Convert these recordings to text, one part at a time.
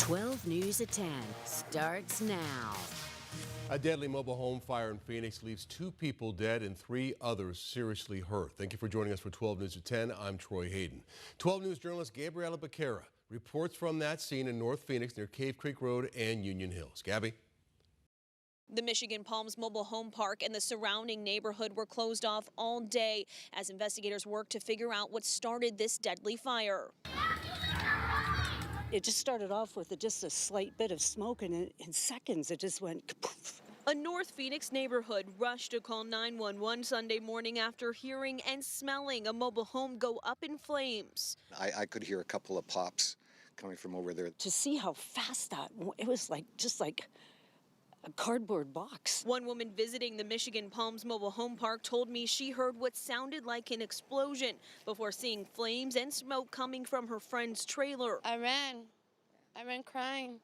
12 News at 10 starts now. A deadly mobile home fire in Phoenix leaves 2 people dead and 3 others seriously hurt. Thank you for joining us for 12 News at 10. I'm Troy Hayden. 12 News journalist Gabriela Becerra reports from that scene in North Phoenix near Cave Creek Road and Union Hills. Gabby? The Michigan Palms Mobile Home Park and the surrounding neighborhood were closed off all day as investigators worked to figure out what started this deadly fire. It just started off with just a slight bit of smoke, and in seconds it just went kapoof. A North Phoenix neighborhood rushed to call 911 Sunday morning after hearing and smelling a mobile home go up in flames. I could hear a couple of pops coming from over there. To see how fast it was just like a cardboard box. One woman visiting the Michigan Palms Mobile Home Park told me she heard what sounded like an explosion before seeing flames and smoke coming from her friend's trailer. I ran crying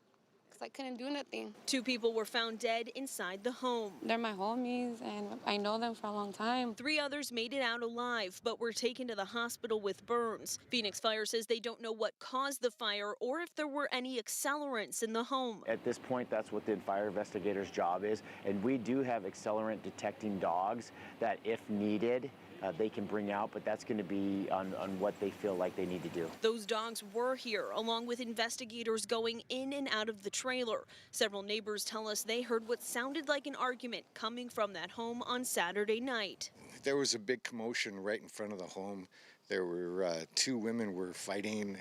because I couldn't do nothing. 2 people were found dead inside the home. They're my homies and I know them for a long time. 3 others made it out alive, but were taken to the hospital with burns. Phoenix Fire says they don't know what caused the fire or if there were any accelerants in the home. At this point, that's what the fire investigator's job is, and we do have accelerant detecting dogs that, if needed, they can bring out, but that's going to be on what they feel like they need to do. Those dogs were here, along with investigators going in and out of the trailer. Several neighbors tell us they heard what sounded like an argument coming from that home on Saturday night. There was a big commotion right in front of the home. There were 2 women were fighting,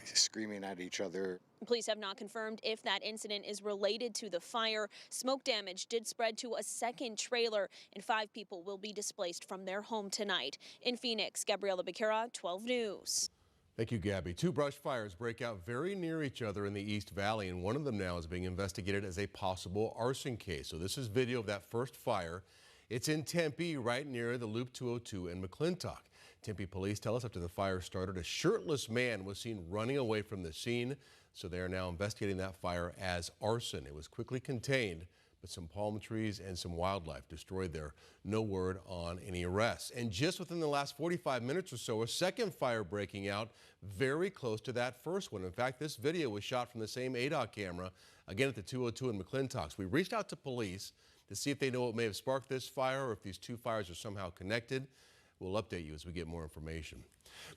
screaming at each other. Police have not confirmed if that incident is related to the fire. Smoke damage did spread to a second trailer, and 5 people will be displaced from their home tonight. In Phoenix, Gabriela Becerra, 12 News. Thank you, Gabby. 2 brush fires break out very near each other in the East Valley, and one of them now is being investigated as a possible arson case. So this is video of that first fire. It's in Tempe, right near the Loop 202 in McClintock. Tempe police tell us after the fire started, a shirtless man was seen running away from the scene. So they are now investigating that fire as arson. It was quickly contained, but some palm trees and some wildlife destroyed there. No word on any arrests. And just within the last 45 minutes or so, a second fire breaking out very close to that first one. In fact, this video was shot from the same ADOT camera, again at the 202 in McClintock. We reached out to police to see if they know what may have sparked this fire or if these 2 fires are somehow connected. We'll update you as we get more information.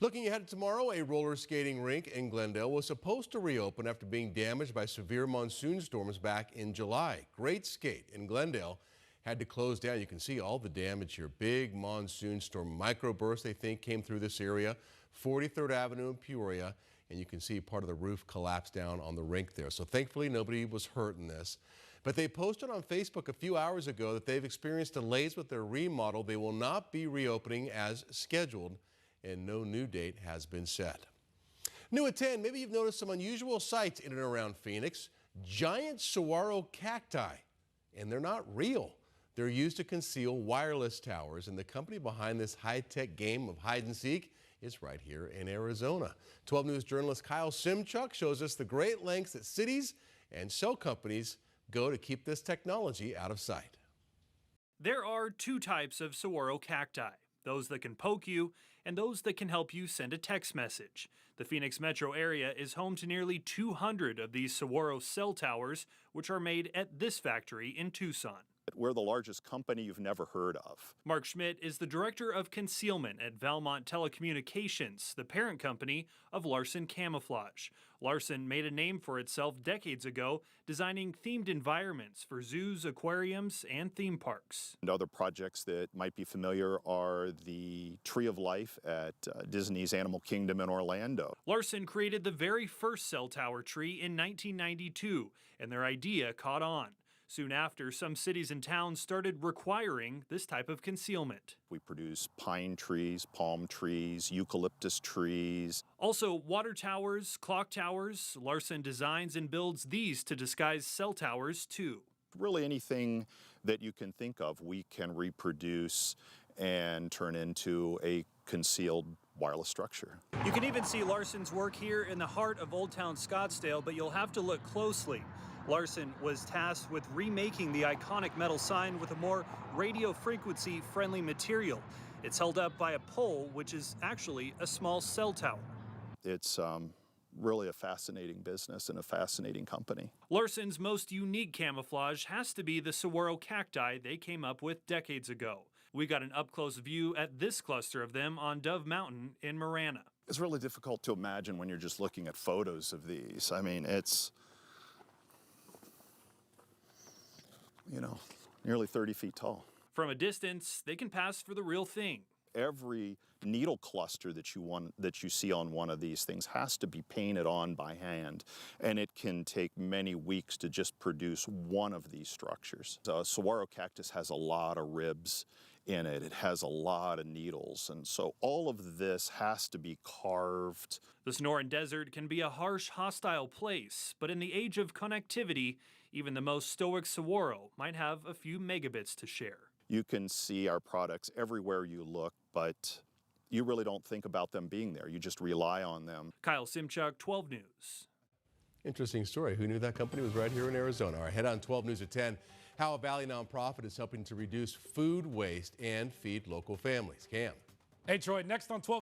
Looking ahead to tomorrow, a roller skating rink in Glendale was supposed to reopen after being damaged by severe monsoon storms back in July. Great Skate in Glendale had to close down. You can see all the damage here. Big monsoon storm microburst, they think, came through this area. 43rd Avenue in Peoria, and you can see part of the roof collapsed down on the rink there. So thankfully, nobody was hurt in this. But they posted on Facebook a few hours ago that they've experienced delays with their remodel. They will not be reopening as scheduled, and no new date has been set. New at 10, maybe you've noticed some unusual sights in and around Phoenix. Giant saguaro cacti, and they're not real. They're used to conceal wireless towers, and the company behind this high-tech game of hide and seek is right here in Arizona. 12 News journalist Kyle Simchuk shows us the great lengths that cities and cell companies go to keep this technology out of sight. There are 2 types of saguaro cacti, those that can poke you and those that can help you send a text message. The Phoenix metro area is home to nearly 200 of these saguaro cell towers, which are made at this factory in Tucson. We're the largest company you've never heard of. Mark Schmidt is the director of concealment at Valmont Telecommunications, the parent company of Larson Camouflage. Larson made a name for itself decades ago, designing themed environments for zoos, aquariums, and theme parks. And other projects that might be familiar are the Tree of Life at Disney's Animal Kingdom in Orlando. Larson created the very first cell tower tree in 1992, and their idea caught on. Soon after, some cities and towns started requiring this type of concealment. We produce pine trees, palm trees, eucalyptus trees. Also, water towers, clock towers. Larson designs and builds these to disguise cell towers, too. Really anything that you can think of, we can reproduce and turn into a concealed wireless structure. You can even see Larson's work here in the heart of Old Town Scottsdale, but you'll have to look closely. Larson was tasked with remaking the iconic metal sign with a more radio frequency friendly material. It's held up by a pole, which is actually a small cell tower. It's really a fascinating business and a fascinating company. Larson's most unique camouflage has to be the saguaro cacti they came up with decades ago. We got an up-close view at this cluster of them on Dove Mountain in Marana. It's really difficult to imagine when you're just looking at photos of these. I mean, it's, you know, nearly 30 feet tall. From a distance, they can pass for the real thing. Every needle cluster that you see on one of these things has to be painted on by hand, and it can take many weeks to just produce one of these structures. A saguaro cactus has a lot of ribs in it. It has a lot of needles, and so all of this has to be carved. The Sonoran Desert can be a harsh, hostile place, but in the age of connectivity, even the most stoic saguaro might have a few megabits to share. You can see our products everywhere you look, but you really don't think about them being there. You just rely on them. Kyle Simchuk, 12 News. Interesting story. Who knew that company was right here in Arizona? All right, head on 12 News at 10. How a Valley nonprofit is helping to reduce food waste and feed local families. Cam. Hey, Troy, next on 12.